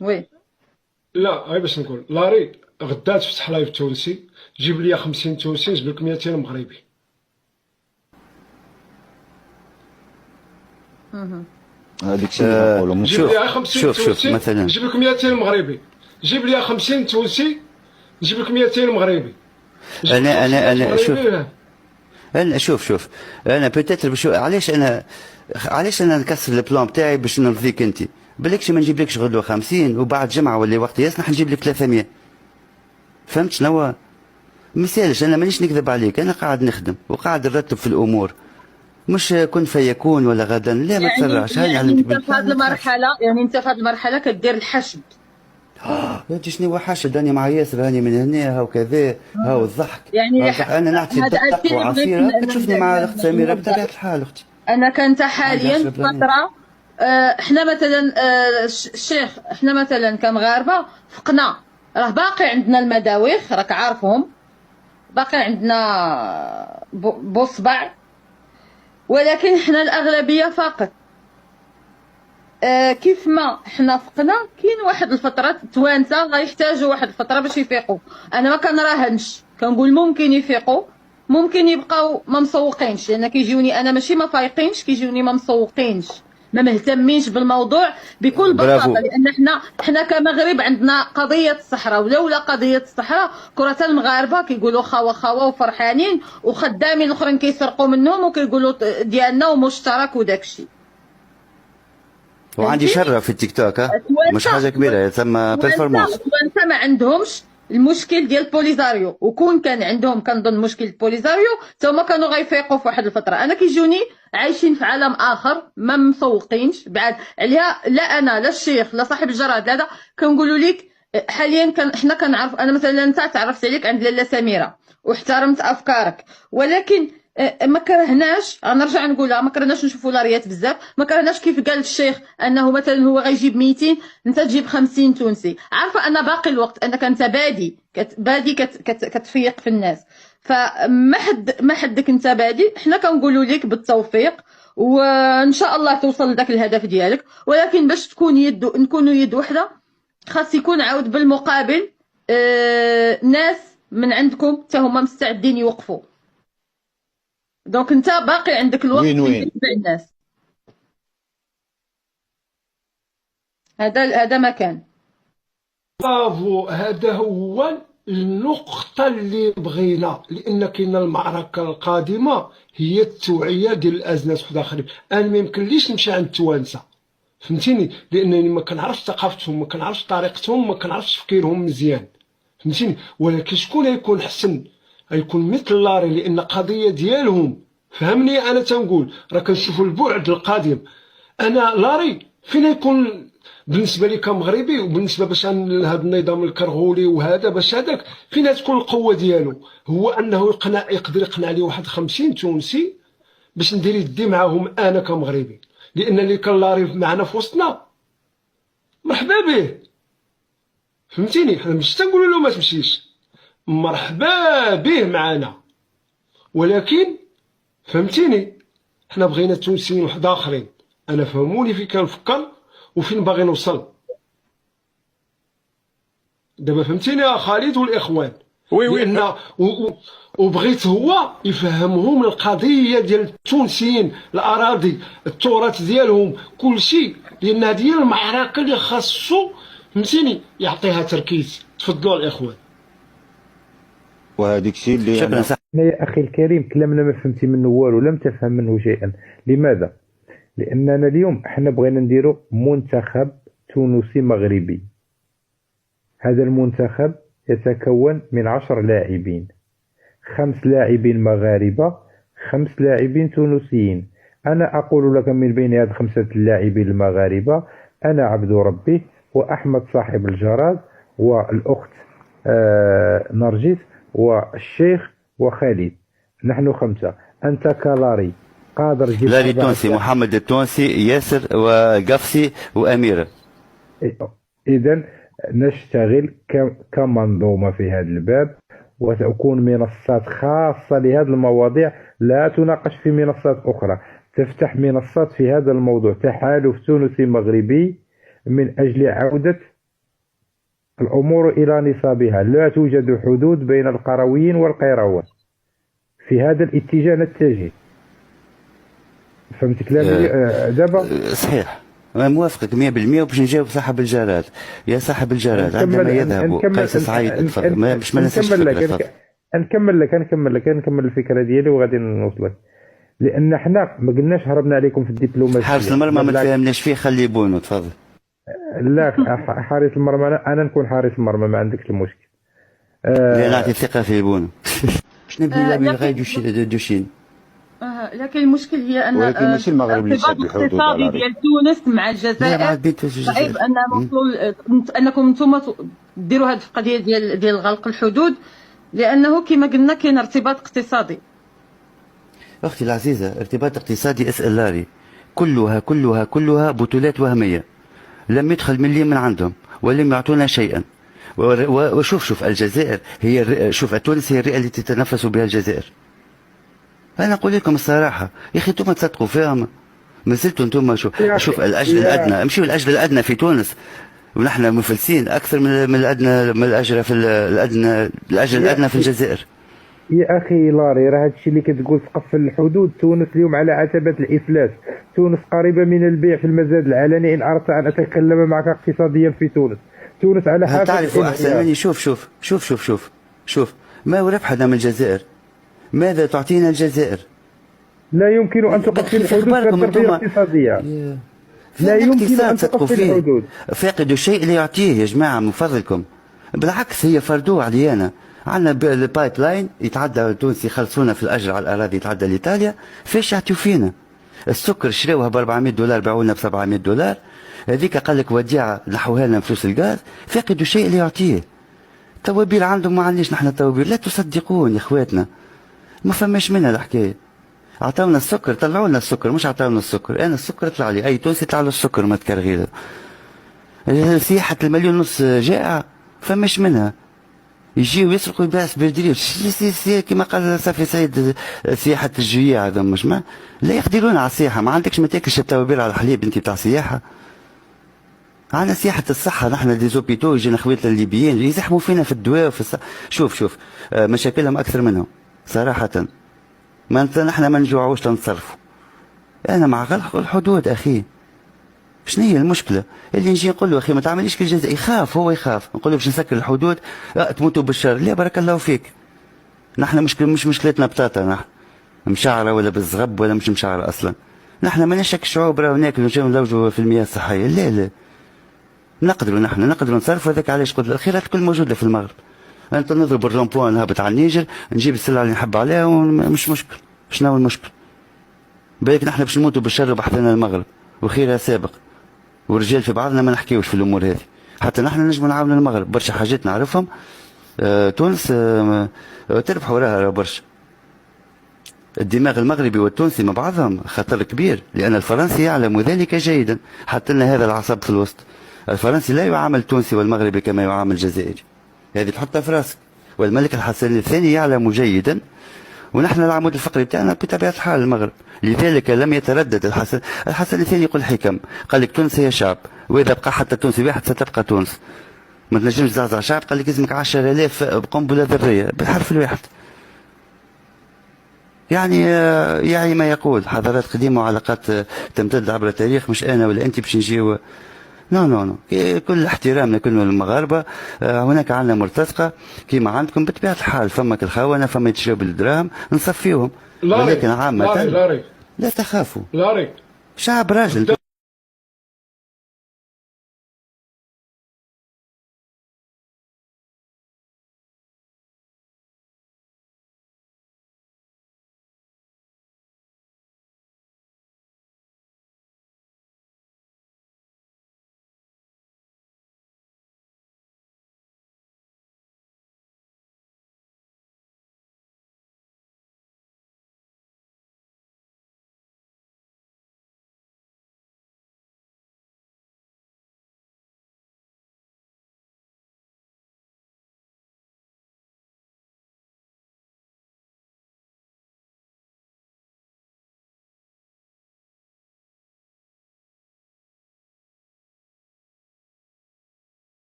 وي. لا غير باش نقول لاري غدا تفتح لايف تونسي، جيب لي 50 تونسي نجيب لك 200 مغربي. هذيك الشيء اللي كنقولوا. جيب شوف لي 50 شوف تونسي مثلا، نجيب لك 200 مغربي، جيب لي 50 تونسي نجيب لك 200 مغربي. انا شوف، مغربي انا شوف انا بوتيتر علاش انا نكسر البلان بتاعي باش نرضيك انت. بالكش ما نجيبلكش غدوه 50 وبعد جمعه ولا وقت يسمح نجيب لك 300. فهمت شنو مثالش؟ انا مانيش نكذب عليك، انا قاعد نخدم وقاعد نرتب في الامور، مش كن فيكون ولا غدا. لا ما تسرعش، هاني يعني علمتك انت في هذه بالبلان ما تخافش. المرحله، كدير الحشد. يا انت شنو هو حاشد؟ راني مع ياسر، راني من هنا وكذا، هاو الضحك، يعني انا نعطي هذا الدق الشيء اللي بغيت وعصير. هكا تشوفني مع الاخت سميره بطبيعه الحال اختي. انا كنت عندي حاليا 10 في بلانات. فتره، احنا مثلا الشيخ، احنا مثلا كمغاربه فقنا، راه باقي عندنا المداوخ راك عارفهم، باقي عندنا بوصبع، ولكن احنا الاغلبيه فقط. كيف ما حنا فقنا، كاين واحد الفترات التوانسه غيحتاجوا واحد الفتره باش يفيقوا. انا ما كنراهنش، كنقول ممكن يفيقوا، ممكن يبقاو ما مسوقينش، لان كيجيوني انا ماشي ما فايقينش، كيجيوني ما مسوقينش، ما مهتمينش بالموضوع بكل بساطه. برافو. لان حنا كمغرب عندنا قضيه الصحراء، ولولا قضيه الصحراء كره المغاربه كيقولوا خاوه خاوه وفرحانين، وخدامين الاخرين كيسرقوا منهم وكيقولوا ديالنا ومشترك وداكشي. وعندي فهمتي؟ شره في التيك توك، مش حاجه كبيره، ثم بيرفورمانس. توانسه ما عندهمش المشكل ديال البوليزاريو، وكون كان عندهم كنظن مشكل البوليزاريو تا هما كانوا غيفيقوا في واحد الفتره. انا كيجوني عايشين في عالم اخر، ما مسوقينش بعد عليها، لا انا لا الشيخ لا صاحب الجراد لا هذا. كنقولوا لك حاليا حنا كنعرف، انا مثلا انت تعرفت عليك عند لاله سميره واحترمت افكارك، ولكن ما كرهناش، غنرجع نقولها، ما كرهناش نشوفوا لاريات بزاف، ما كرهناش كيف قال الشيخ انه مثلا هو غيجيب 200 انت تجيب 50 تونسي. عارفه ان باقي الوقت انك انت بادي كتفيق في الناس، ما حدك انت بادي. حنا كنقولوا لك بالتوفيق، وان شاء الله توصل لذاك الهدف ديالك، ولكن باش نكونوا يد وحده خاص يكون عاود بالمقابل ناس من عندكم حتى هما مستعدين يوقفوا. دونك انت باقي عندك الوقت وين اللي وين تتبع الناس. هذا مكان. برافو. هذا هو النقطة اللي بغينا، لأن كاين المعركة القادمة هي التوعية ديال الأزمات واحد آخرين. أنا ما يمكنليش نمشي عند التوانسة، فهمتيني، لأنني ما كنعرفش ثقافتهم، ما كنعرفش طريقتهم، ما كنعرفش تفكيرهم مزيان، فهمتيني. ولكن شكون غيكون حسن؟ غيكون مثل لاري، لأن قضية ديالهم. فهمني، أنا تنقول راه كنشوفوا البعد القادم. أنا لاري فين يكون بالنسبه لي كمغربي، وبالنسبه باش هذا النظام الكرغولي وهذا باش هذاك فين تكون القوه ديالو؟ هو انه يقدر يقنع لي واحد 50 تونسي باش ندير يدي معاهم انا كمغربي، لان اللي كان لاري معنا في وسطنا مرحبا به، فهمتيني. حنا مش تنقولوا له ما تمشيش، مرحبا به معنا، ولكن فهمتيني حنا بغينا تونسيين واحد اخرين. انا فهموني فين كنفكر وفين باغي نوصل دابا، فهمتيني يا خالد والاخوان. وي وي لان وبغيت هو يفهمهم القضيه ديال التونسيين، الاراضي، التراث ديالهم، كل شيء، لان هذه هي المعركه اللي خاصو فهمتيني يعطيها تركيز. تفضلوا الاخوان. وهذيك الشيء اللي شكرا انا صح. يا أخي الكريم، كلامنا ما فهمتي منه والو، لم تفهم منه شيئا. لماذا؟ لأننا اليوم احنا بغينا نديرو منتخب تونسي مغربي. هذا المنتخب يتكون من 10 لاعبين، 5 لاعبين مغاربة، 5 لاعبين تونسيين. أنا أقول لك من بين هذه 5 اللاعبين المغاربة أنا عبد ربي، وأحمد صاحب الجراد، والأخت نرجس، والشيخ، وخالد. نحن 5. أنت كلاري قادر تجيب لاري 4 التونسي، محمد التونسي، ياسر وقفصي وأميرة. إذا نشتغل كمنظومة في هذا الباب، وتكون منصات خاصة لهذه المواضيع، لا تناقش في منصات أخرى. تفتح منصات في هذا الموضوع، تحالف تونسي مغربي من أجل عودة الأمور إلى نصابها، لا توجد حدود بين القرويين والقيروان، في هذا الاتجاه نتجه. فهمت كلامي دابا؟ صحيح، أنا موافقك 100%. وباش نجاوب صاحب الجراد. يا صاحب الجراد، عندما يذهب قيس سعيد، باش ما ننساش نكمل الفكرة ديالي وغادي نوصلك. لأن حنا ما قلناش هربنا عليكم في الدبلوماسية. حارس المرمى ما تفهمناش فيه، خلي بونو تفضل. لا حارس المرمى، أنا نكون حارس المرمى ما عندكش المشكل. نعطي ثقة في بونو. باش نبني لا من غير دوشين. لكن المشكل هي ان ولكن ماشي المغرب اللي شاد الحدود الاقتصادي ديال تونس مع الجزائر صعيب انكم نتوما ديروا هذه القضيه ديال غلق الحدود، لانه كما قلنا كاين ارتباط اقتصادي. اختي العزيزه، ارتباط اقتصادي اسال لاري، كلها بطولات وهميه، لم يدخل مليم من عندهم ولم يعطونا شيئا. وشوف الجزائر هي، شوف تونس هي الرئه التي تتنافس بها الجزائر. انا اقول لكم الصراحه يا اخي، انتم تصدقوا فيهم؟ ما زلتوا انتم شوف الاجر الادنى، امشيوا الاجر الادنى في تونس ونحن مفلسين اكثر من الادنى، من الاجر في الاجر الادنى في الجزائر. يا اخي لاري، راه هادشي اللي كتقول تقفل الحدود. تونس اليوم على عتبه الافلاس، تونس قريبه من البيع في المزاد العلني ان اردت ان اتكلم معك اقتصاديا في تونس. تونس على حافه تعرف احسن مني. شوف ما هو ربحنا من الجزائر؟ ماذا تعطينا الجزائر؟ لا يمكن ان تقفل الحدود كالتربيه الاقتصاديه. لا يمكن ان تقفل الحدود. فاقد الشيء لا يعطيه يا جماعه من فضلكم. بالعكس هي فرضوه علينا. عندنا البايب لاين يتعدى التونسي يخلصونا في الاجر على الاراضي، يتعدى لايطاليا. فاش يعطيو فينا؟ السكر شراوها ب 400 دولار، باعوا لنا ب 700 دولار. هذيك قال لك وديعه نحوها لنا فلوس الغاز. فاقد الشيء لا يعطيه. توابير عندهم، ما عندناش نحن توابير. لا تصدقون يا اخواتنا، ما فماش منها الحكايه. عطاونا السكر، طلعوا لنا السكر، مش عطاونا السكر. انا السكر طلع لي، اي تونسي طلع له السكر ما تكرغيله. سياحه المليون ونص جائعه فماش منها. يجيو يسرقوا يباس بالدريب كما قال صافي سيد، سياحه الجياع هذا مش ما لا يقدرون على السياحه. ما عندكش ما تاكلش التوابير على الحليب انت بتاع سياحه. عندنا سياحه الصحه، نحن دي زوبيتو يجينا خواتنا الليبيين يزحموا فينا في الدواء وفي الصحة. شوف مشاكلهم اكثر منهم صراحه. ما نحن ما نجوعوش لنتصرفوا. انا مع غلق الحدود اخي. شنو هي المشكله؟ اللي نجي نقول له اخي ما تعمليش كالجزائر، يخاف، هو يخاف. نقول له باش نسكر الحدود تموتوا بالشر. لا بارك الله فيك. نحن مش مشكلتنا بطاطا، نحن مشعره ولا بالزغب ولا مش مشعره اصلا. نحن ما نشك شعوب راهو ناكلوا نلوجوا في المياه الصحيه. لا نقدروا نصرفوا. هذاك علاش قلت الخيرات الكل موجوده في المغرب. انت نضرب الرومبوان نهبط على النيجر، نجيب السلعه اللي نحب عليها ومش مشكل. شنو هو المشكل؟ بالك نحن باش نموتوا بالشر وبحثنا المغرب وخيرها سابق، ورجال في بعضنا ما نحكيوش في الامور هذه. حتى نحن نجم نعاون المغرب برشا حاجات نعرفهم. تونس تربحوا راها برشا. الدماغ المغربي والتونسي مع بعضهم خطر كبير، لان الفرنسي يعلم ذلك جيدا. حتى لنا هذا العصب في الوسط. الفرنسي لا يعامل التونسي والمغربي كما يعامل الجزائري. هذه تحطها في راسك. والملك الحسن الثاني يعلم جيدا. ونحن العمود الفقري بتاعنا بطبيعه الحال المغرب. لذلك لم يتردد الحسن الثاني يقول حكم، قال لك تونس هي شعب، واذا بقى حتى تونسي واحد ستبقى تونس. ما تنجمش تزعزع شعب. قال لك لازمك 10,000 قنبله ذريه بالحرف الواحد. يعني ما يقول حضارات قديمه وعلاقات تمتد عبر التاريخ. مش انا ولا انت باش نجيو. نو كل احترامنا كلنا للمغاربه. هناك عندنا مرتزقه كيما عندكم بطبيعه الحال. فما الخونه، فما يتشراو بالدراهم نصفيهم. ولكن عامه لا تخافوا. لاري شعب راجل.